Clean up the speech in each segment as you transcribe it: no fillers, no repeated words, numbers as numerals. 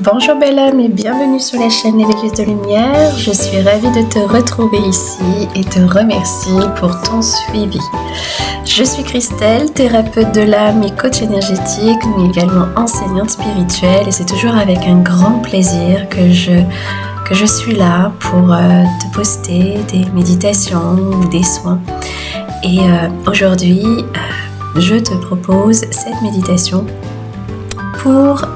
Bonjour belle âme et bienvenue sur la chaîne L'éveilleuse de lumière. Je suis ravie de te retrouver ici et te remercie pour ton suivi. Je suis Christelle, thérapeute de l'âme et coach énergétique, mais également enseignante spirituelle, et c'est toujours avec un grand plaisir que je suis là pour te poster des méditations, des soins. Et aujourd'hui, je te propose cette méditation pour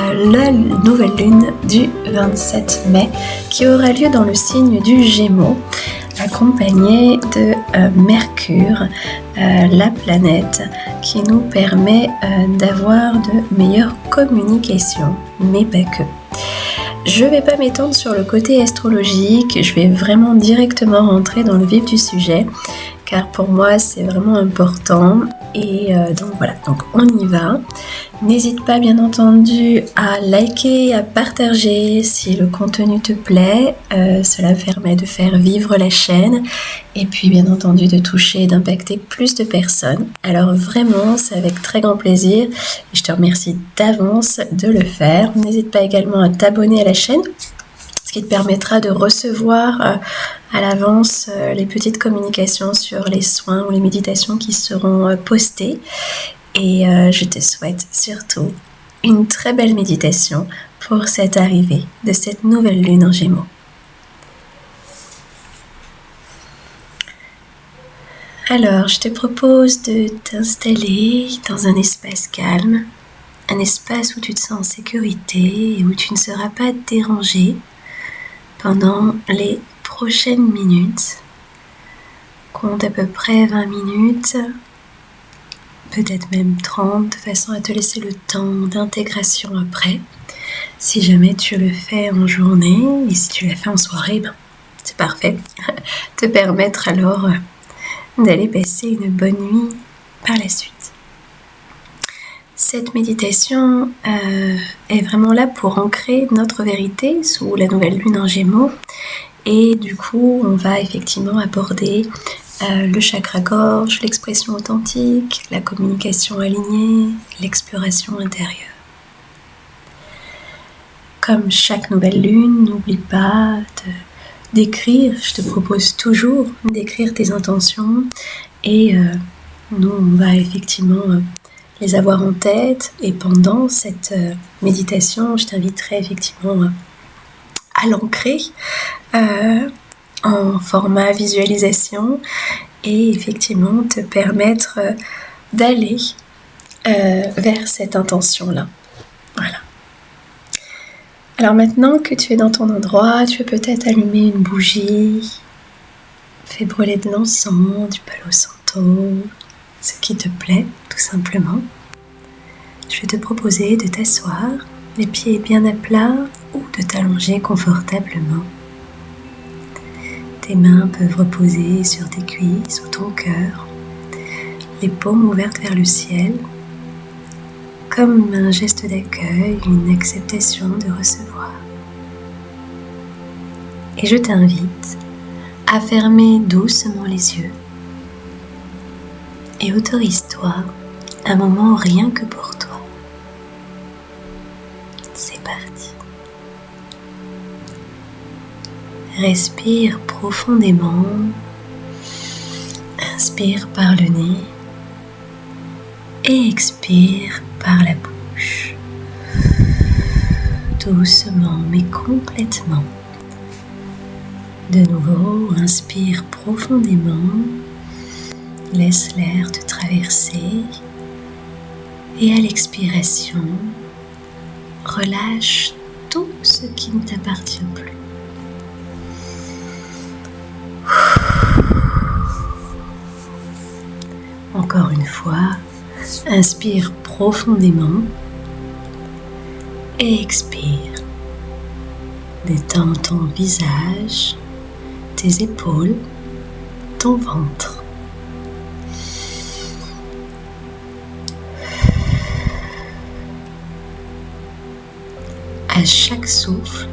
la nouvelle lune du 27 mai qui aura lieu dans le signe du Gémeaux, accompagnée de Mercure, la planète qui nous permet d'avoir de meilleures communications, mais pas que. Je ne vais pas m'étendre sur le côté astrologique, je vais vraiment directement rentrer dans le vif du sujet, car pour moi c'est vraiment important. Et donc on y va. N'hésite pas bien entendu à liker, à partager si le contenu te plaît. Cela permet de faire vivre la chaîne et puis bien entendu de toucher et d'impacter plus de personnes. Alors vraiment, c'est avec très grand plaisir et je te remercie d'avance de le faire. N'hésite pas également à t'abonner à la chaîne, ce qui te permettra de recevoir à l'avance les petites communications sur les soins ou les méditations qui seront postées. Et je te souhaite surtout une très belle méditation pour cette arrivée de cette nouvelle lune en Gémeaux. Alors, je te propose de t'installer dans un espace calme, un espace où tu te sens en sécurité et où tu ne seras pas dérangé pendant les prochaines minutes. Compte à peu près 20 minutes, peut-être même 30, de façon à te laisser le temps d'intégration après. Si jamais tu le fais en journée et si tu l'as fait en soirée, c'est parfait. Te permettre alors d'aller passer une bonne nuit par la suite. Cette méditation est vraiment là pour ancrer notre vérité sous la nouvelle lune en Gémeaux. Et du coup, on va effectivement aborder le chakra gorge, l'expression authentique, la communication alignée, l'exploration intérieure. Comme chaque nouvelle lune, n'oublie pas d'écrire, je te propose toujours d'écrire tes intentions et nous on va effectivement les avoir en tête, et pendant cette méditation, je t'inviterai effectivement à l'ancrer en format visualisation et effectivement te permettre d'aller vers cette intention-là. Voilà. Alors maintenant que tu es dans ton endroit, tu peux peut-être allumer une bougie, fais brûler de l'encens, du palo santo, ce qui te plaît tout simplement. Je vais te proposer de t'asseoir, les pieds bien à plat ou de t'allonger confortablement. Tes mains peuvent reposer sur tes cuisses ou ton cœur, les paumes ouvertes vers le ciel, comme un geste d'accueil, une acceptation de recevoir. Et je t'invite à fermer doucement les yeux et autorise-toi un moment rien que pour toi. C'est parti. Respire profondément. Inspire par le nez et expire par la bouche. Doucement mais complètement. De nouveau, inspire profondément. Laisse l'air te traverser et à l'expiration, relâche tout ce qui ne t'appartient plus. Encore une fois, inspire profondément et expire. Détends ton visage, tes épaules, ton ventre. À chaque souffle,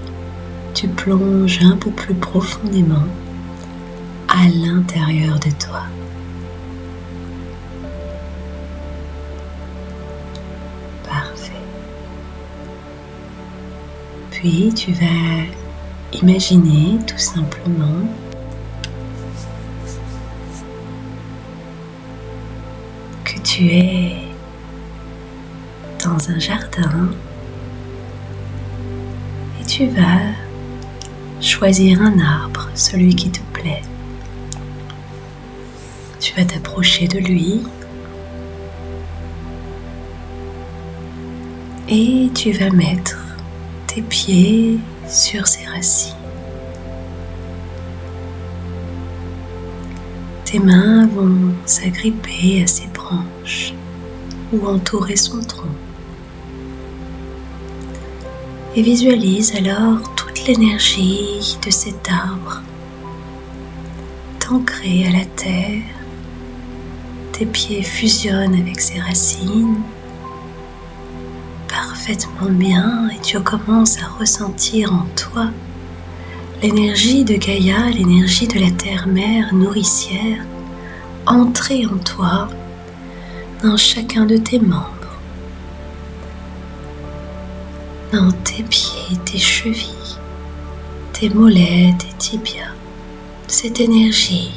tu plonges un peu plus profondément à l'intérieur de toi. puis tu vas imaginer tout simplement que tu es dans un jardin et tu vas choisir un arbre, celui qui te plaît. Tu vas t'approcher de lui et tu vas mettre tes pieds sur ses racines. Tes mains vont s'agripper à ses branches ou entourer son tronc. Et visualise alors toute l'énergie de cet arbre ancré à la terre. Tes pieds fusionnent avec ses racines parfaitement bien et tu commences à ressentir en toi l'énergie de Gaïa, l'énergie de la terre-mère nourricière entrer en toi dans chacun de tes membres, dans tes pieds, tes chevilles, tes mollets, tes tibias. Cette énergie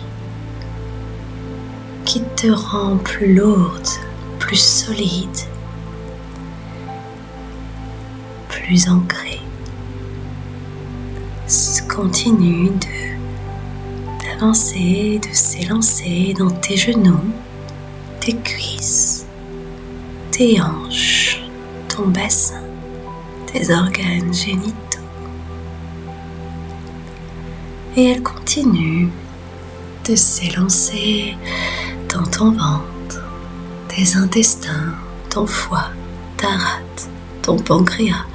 qui te rend plus lourde, plus solide, plus ancrée. Continue d'avancer, de s'élancer dans tes genoux, tes cuisses, tes hanches, ton bassin, tes organes génitaux. Et elle continue de s'élancer dans ton ventre, tes intestins, ton foie, ta rate, ton pancréas.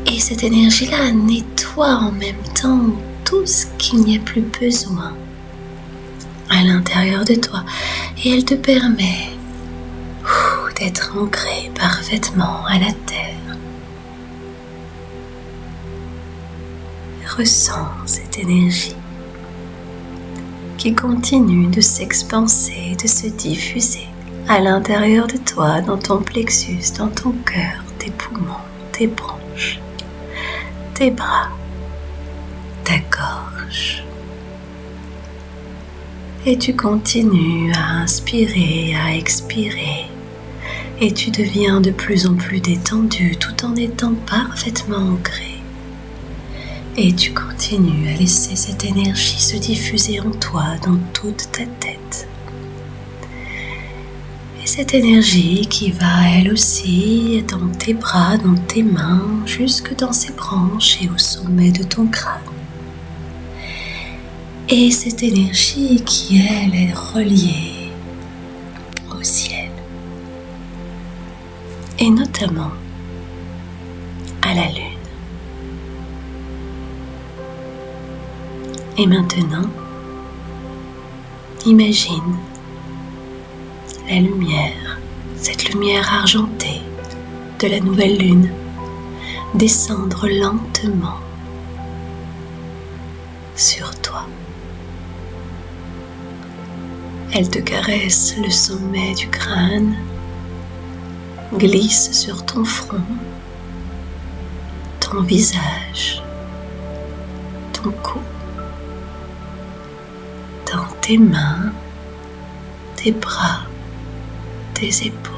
Et cette énergie-là nettoie en même temps tout ce qu'il n'y a plus besoin à l'intérieur de toi. Et elle te permet d'être ancré parfaitement à la terre. Ressens cette énergie qui continue de s'expanser, de se diffuser à l'intérieur de toi, dans ton plexus, dans ton cœur, tes poumons, tes bronches, tes bras, ta gorge. Et tu continues à inspirer, à expirer. Et tu deviens de plus en plus détendu tout en étant parfaitement ancré. Et tu continues à laisser cette énergie se diffuser en toi, dans toute ta tête. Et cette énergie qui va elle aussi dans tes bras, dans tes mains, jusque dans ses branches et au sommet de ton crâne. Et cette énergie qui elle est reliée au ciel. Et notamment à la lune. Et maintenant, imagine la lumière, cette lumière argentée de la nouvelle lune, descendre lentement sur toi. Elle te caresse le sommet du crâne, glisse sur ton front, ton visage, ton cou, dans tes mains, tes bras, tes épaules,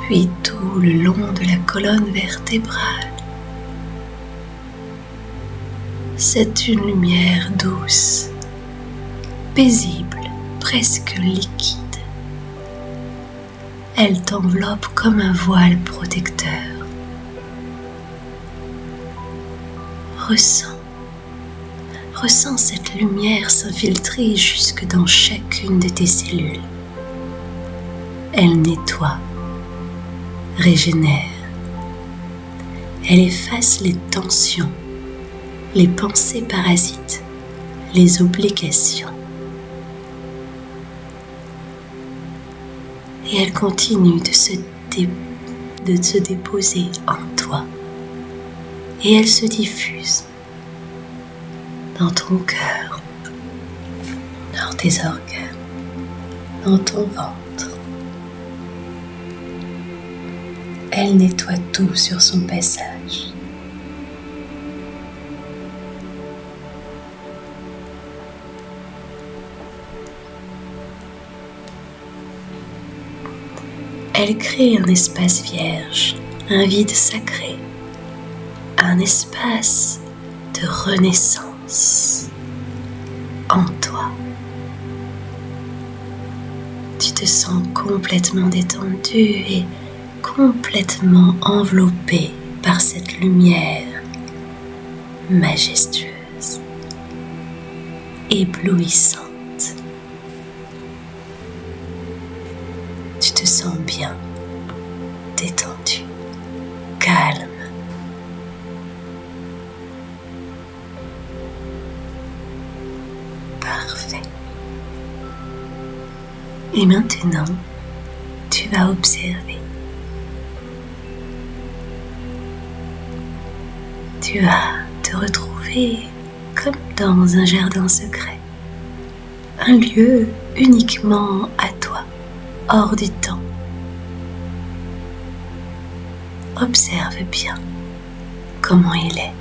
puis tout le long de la colonne vertébrale. C'est une lumière douce, paisible, presque liquide. Elle t'enveloppe comme un voile protecteur. Ressens cette lumière s'infiltrer jusque dans chacune de tes cellules. Elle nettoie, régénère. Elle efface les tensions, les pensées parasites, les obligations. Et elle continue de se déposer en toi. Et elle se diffuse dans ton cœur, dans tes organes, dans ton ventre. Elle nettoie tout sur son passage. Elle crée un espace vierge, un vide sacré, un espace de renaissance en toi. Tu te sens complètement détendu et complètement enveloppé par cette lumière majestueuse, éblouissante. Tu te sens bien, détendu, calme. Parfait. Et maintenant, tu vas observer. Tu vas te retrouver comme dans un jardin secret, un lieu uniquement à toi, hors du temps. Observe bien comment il est.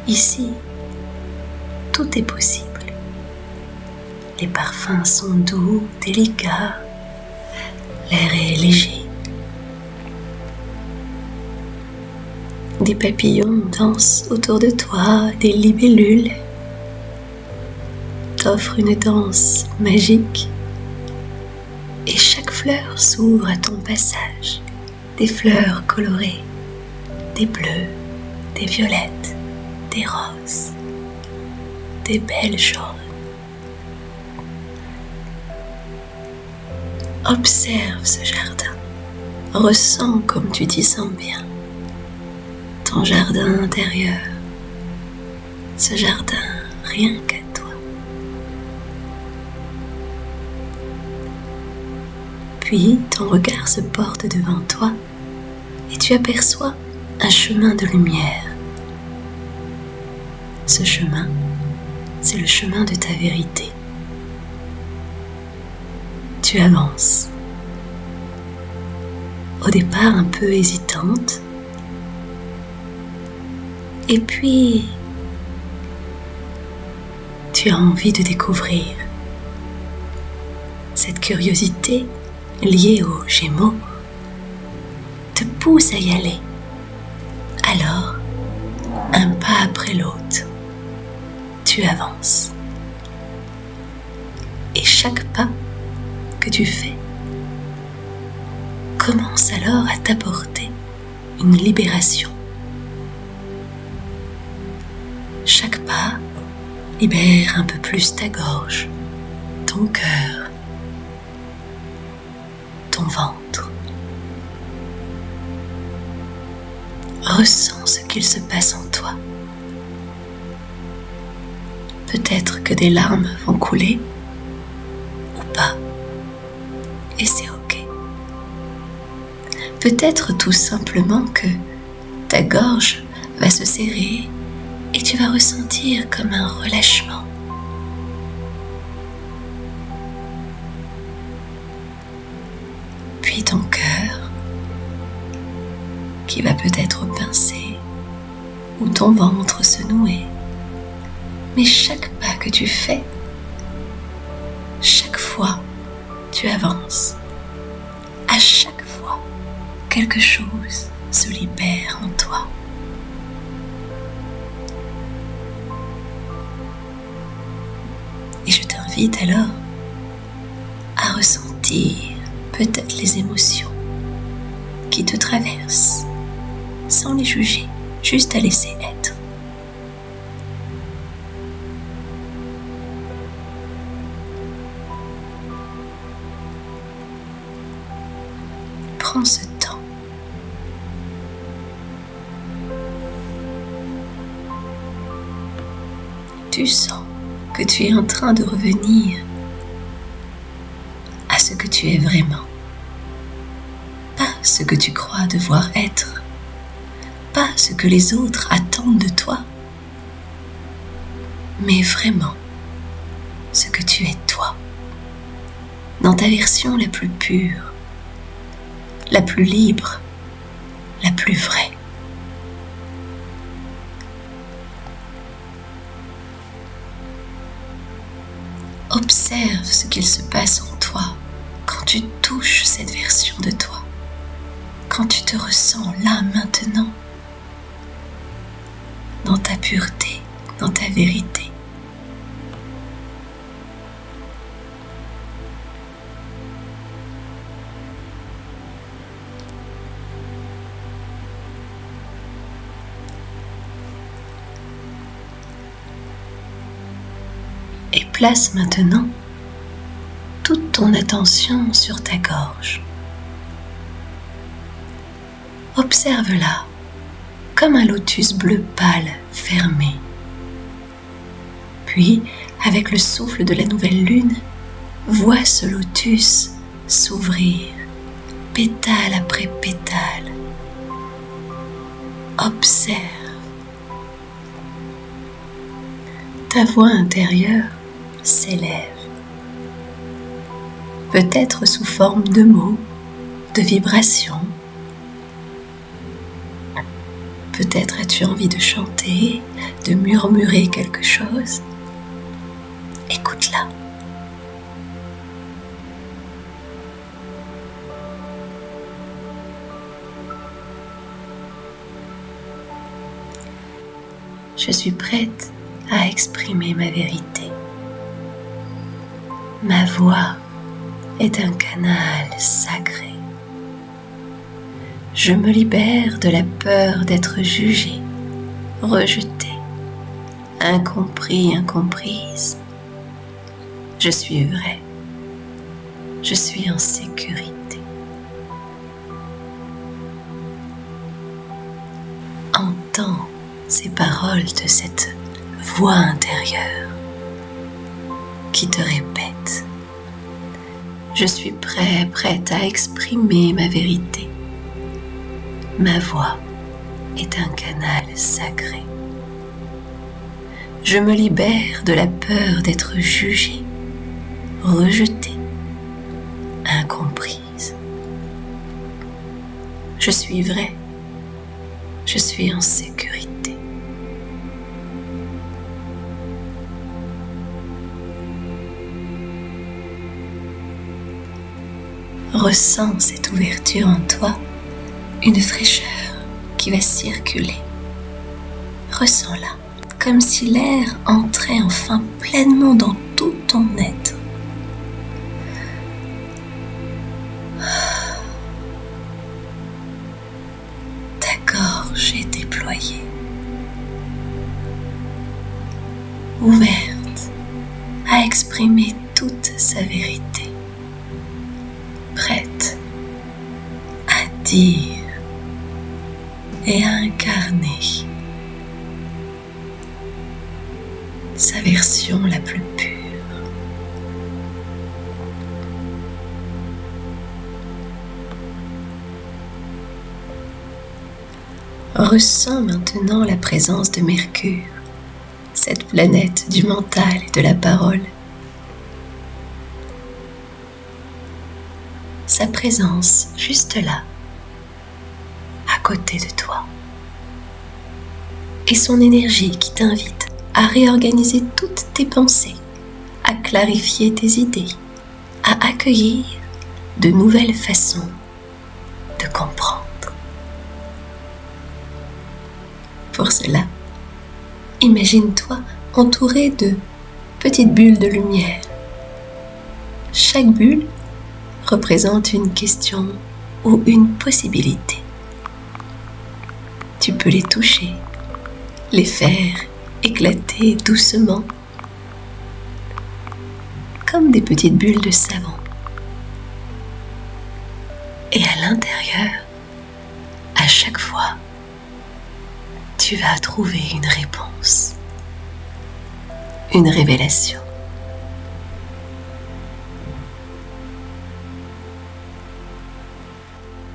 Ici, tout est possible. Les parfums sont doux, délicats, l'air est léger. Des papillons dansent autour de toi, des libellules t'offrent une danse magique. Et chaque fleur s'ouvre à ton passage. Des fleurs colorées, des bleus, des violettes, des roses, des belles jaunes. Observe ce jardin, ressens comme tu t'y sens bien, ton jardin intérieur, ce jardin rien qu'à toi. Puis ton regard se porte devant toi et tu aperçois un chemin de lumière. Ce chemin, c'est le chemin de ta vérité. Tu avances. Au départ un peu hésitante, et puis tu as envie de découvrir. Cette curiosité liée aux Gémeaux te pousse à y aller. Alors, un pas après l'autre, tu avances. Et chaque pas que tu fais commence alors à t'apporter une libération. Chaque pas libère un peu plus ta gorge, ton cœur, ton ventre. Ressens ce qu'il se passe en toi. Peut-être que des larmes vont couler ou pas, et c'est ok. Peut-être tout simplement que ta gorge va se serrer et tu vas ressentir comme un relâchement. Puis ton cœur qui va peut-être pincer ou ton ventre se nouer. Mais chaque pas que tu fais, chaque fois, tu avances. À chaque fois, quelque chose se libère en toi. Et je t'invite alors à ressentir peut-être les émotions qui te traversent, sans les juger, juste à laisser être. Prends ce temps. Tu sens que tu es en train de revenir à ce que tu es vraiment. Pas ce que tu crois devoir être. Pas ce que les autres attendent de toi. Mais vraiment ce que tu es toi. Dans ta version la plus pure, la plus libre, la plus vraie. Observe ce qu'il se passe en toi quand tu touches cette version de toi, quand tu te ressens là maintenant, dans ta pureté, dans ta vérité. Et place maintenant toute ton attention sur ta gorge. Observe-la comme un lotus bleu pâle fermé. Puis, avec le souffle de la nouvelle lune, vois ce lotus s'ouvrir, pétale après pétale. Observe. Ta voix intérieure s'élève, peut-être sous forme de mots, de vibrations. Peut-être as-tu envie de chanter, de murmurer quelque chose. Écoute-la. Je suis prête à exprimer ma vérité. Ma voix est un canal sacré. Je me libère de la peur d'être jugée, rejetée, incompris, incomprise. Je suis vraie. Je suis en sécurité. Entends ces paroles de cette voix intérieure qui te répète: je suis prête à exprimer ma vérité. Ma voix est un canal sacré. Je me libère de la peur d'être jugée, rejetée, incomprise. Je suis vraie. Je suis en sécurité. Ressens cette ouverture en toi, une fraîcheur qui va circuler. Ressens-la, comme si l'air entrait enfin pleinement dans tout ton être. Ta gorge est déployée, ouverte à exprimer toute sa vérité, prête à dire et à incarner sa version la plus pure. Ressens maintenant la présence de Mercure, cette planète du mental et de la parole. Sa présence juste là, à côté de toi. Et son énergie qui t'invite à réorganiser toutes tes pensées, à clarifier tes idées, à accueillir de nouvelles façons de comprendre. Pour cela, imagine-toi entouré de petites bulles de lumière. Chaque bulle représente une question ou une possibilité. Tu peux les toucher, les faire éclater doucement, comme des petites bulles de savon. Et à l'intérieur, à chaque fois, tu vas trouver une réponse, une révélation.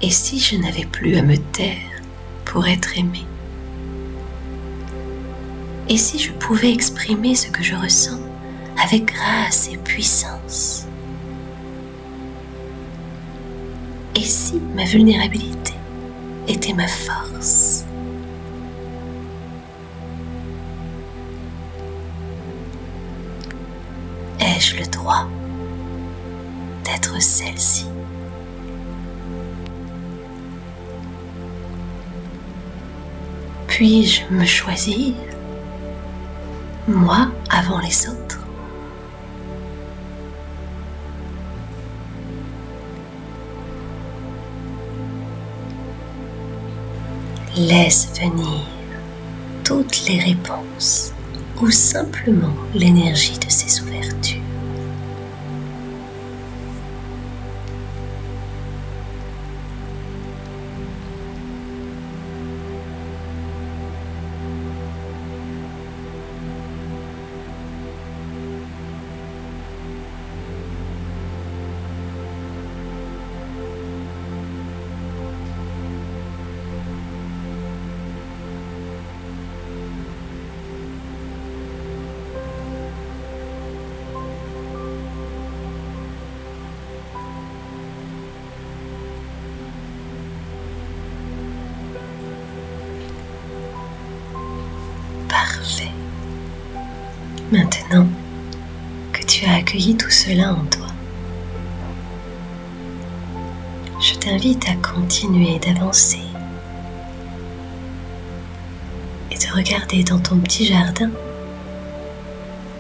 Et si je n'avais plus à me taire pour être aimée? Et si je pouvais exprimer ce que je ressens avec grâce et puissance? Et si ma vulnérabilité était ma force? Ai-je le droit d'être celle-ci? Puis-je me choisir, moi avant les autres? Laisse venir toutes les réponses ou simplement l'énergie de ces ouvertures. Parfait. Maintenant que tu as accueilli tout cela en toi, je t'invite à continuer d'avancer et de regarder dans ton petit jardin.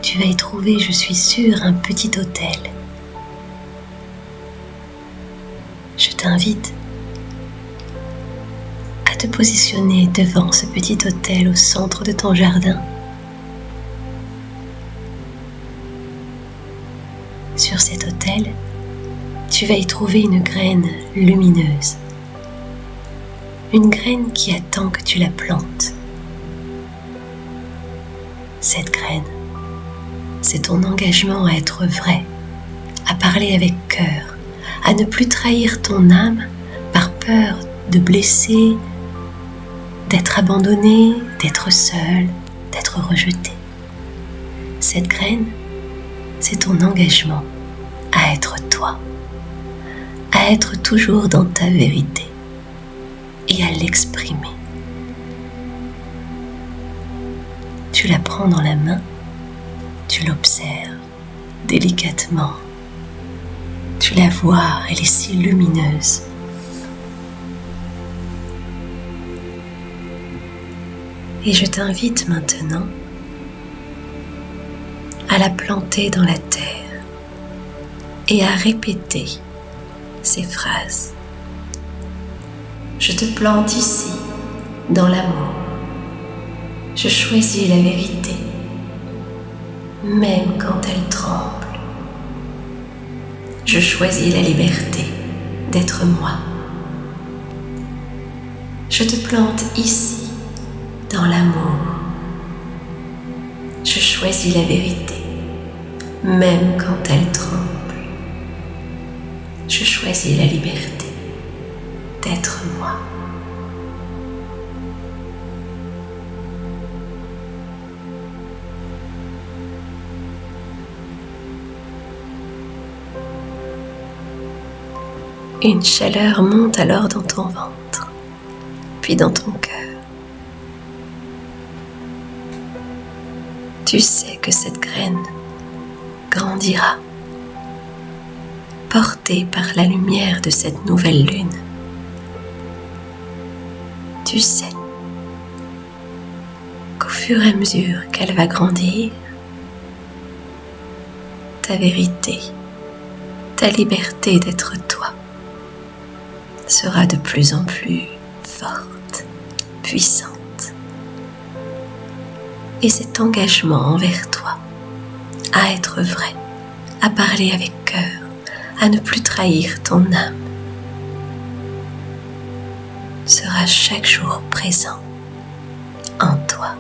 Tu vas y trouver, je suis sûre, un petit autel. Je t'invite à te positionner devant ce petit autel au centre de ton jardin. Sur cet autel, tu vas y trouver une graine lumineuse. Une graine qui attend que tu la plantes. Cette graine, c'est ton engagement à être vrai, à parler avec cœur, à ne plus trahir ton âme par peur de blesser, d'être abandonné, d'être seul, d'être rejeté. Cette graine, c'est ton engagement à être toi, à être toujours dans ta vérité et à l'exprimer. Tu la prends dans la main, tu l'observes délicatement, tu la vois, elle est si lumineuse. Et je t'invite maintenant à la planter dans la terre et à répéter ces phrases. Je te plante ici, dans l'amour. Je choisis la vérité, même quand elle tremble. Je choisis la liberté d'être moi. Je te plante ici, dans l'amour. Je choisis la vérité, même quand elle tremble. Je choisis la liberté d'être moi. Une chaleur monte alors dans ton ventre, puis dans ton cœur. Tu sais que cette graine grandira, portée par la lumière de cette nouvelle lune. Tu sais qu'au fur et à mesure qu'elle va grandir, ta vérité, ta liberté d'être toi sera de plus en plus forte, puissante. Et cet engagement envers toi, à être vrai, à parler avec cœur, à ne plus trahir ton âme, sera chaque jour présent en toi.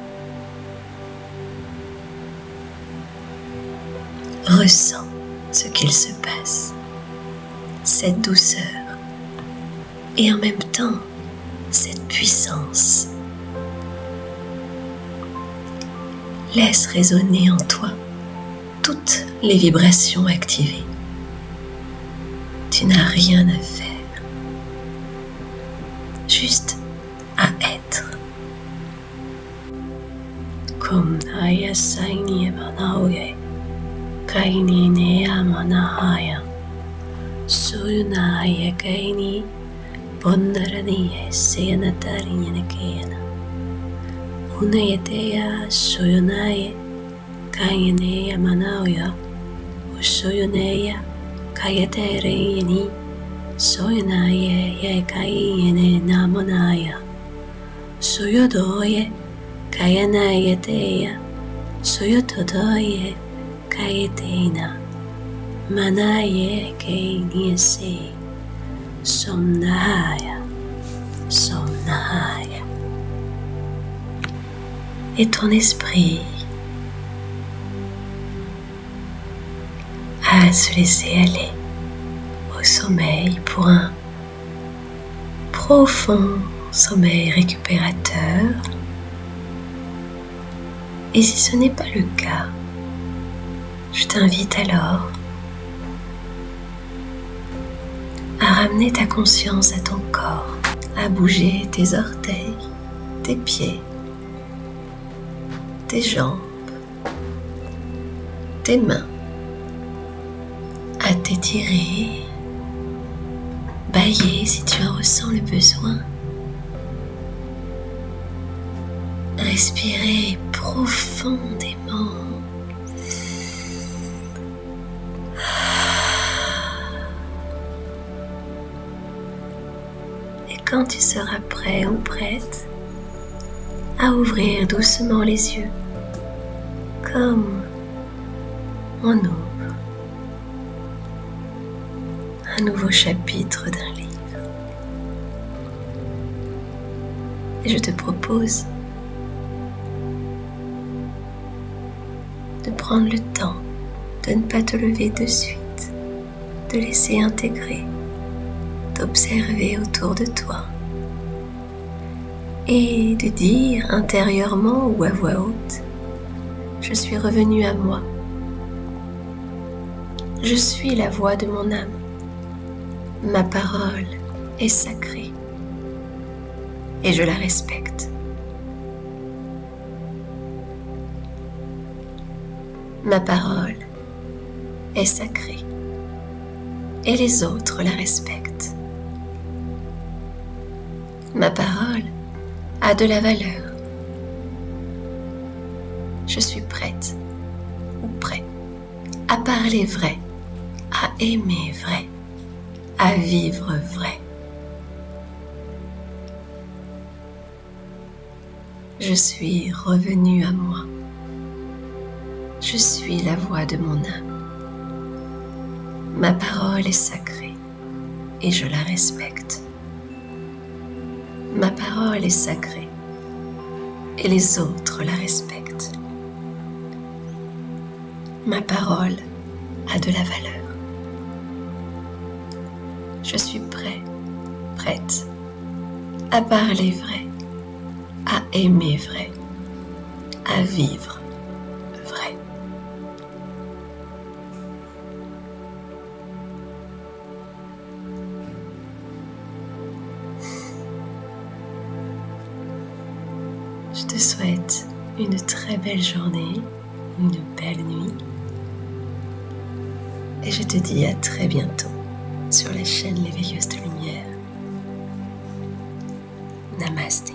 Ressens ce qu'il se passe, cette douceur, et en même temps, cette puissance. Laisse résonner en toi toutes les vibrations activées. Tu n'as rien à faire, juste à être. Kum naya saini manaoye, kaini nea manahaya, suyunaya kaini, pondaraniye seyanatariyanakeyana. Unayateya suyunaye, kayaneya manaoya, usuyuneya kayatereyani, suyunaye yekayene namonaya, suyudoye kayanayateya, suyutodoye kayetena, manaye kayniyase, somnahaya, somnahaya. Et ton esprit à se laisser aller au sommeil pour un profond sommeil récupérateur. Et si ce n'est pas le cas, je t'invite alors à ramener ta conscience à ton corps, à bouger tes orteils, tes pieds, tes jambes, tes mains, à t'étirer, bâiller si tu en ressens le besoin. Respirer profondément. Et quand tu seras prêt ou prête à ouvrir doucement les yeux, comme on ouvre un nouveau chapitre d'un livre. Et je te propose de prendre le temps de ne pas te lever de suite, de laisser intégrer, d'observer autour de toi et de dire intérieurement ou à voix haute: je suis revenu à moi. Je suis la voix de mon âme. Ma parole est sacrée et je la respecte. Ma parole est sacrée et les autres la respectent. Ma parole a de la valeur. Je suis prête ou prêt à parler vrai, à aimer vrai, à vivre vrai. Je suis revenu à moi. Je suis la voix de mon âme. Ma parole est sacrée et je la respecte. Ma parole est sacrée et les autres la respectent. Ma parole a de la valeur. Je suis prêt, prête à parler vrai, à aimer vrai, à vivre vrai. Je te souhaite une très belle journée, une belle nuit et je te dis à très bientôt sur la chaîne L'éveilleuse de lumière. Namasté.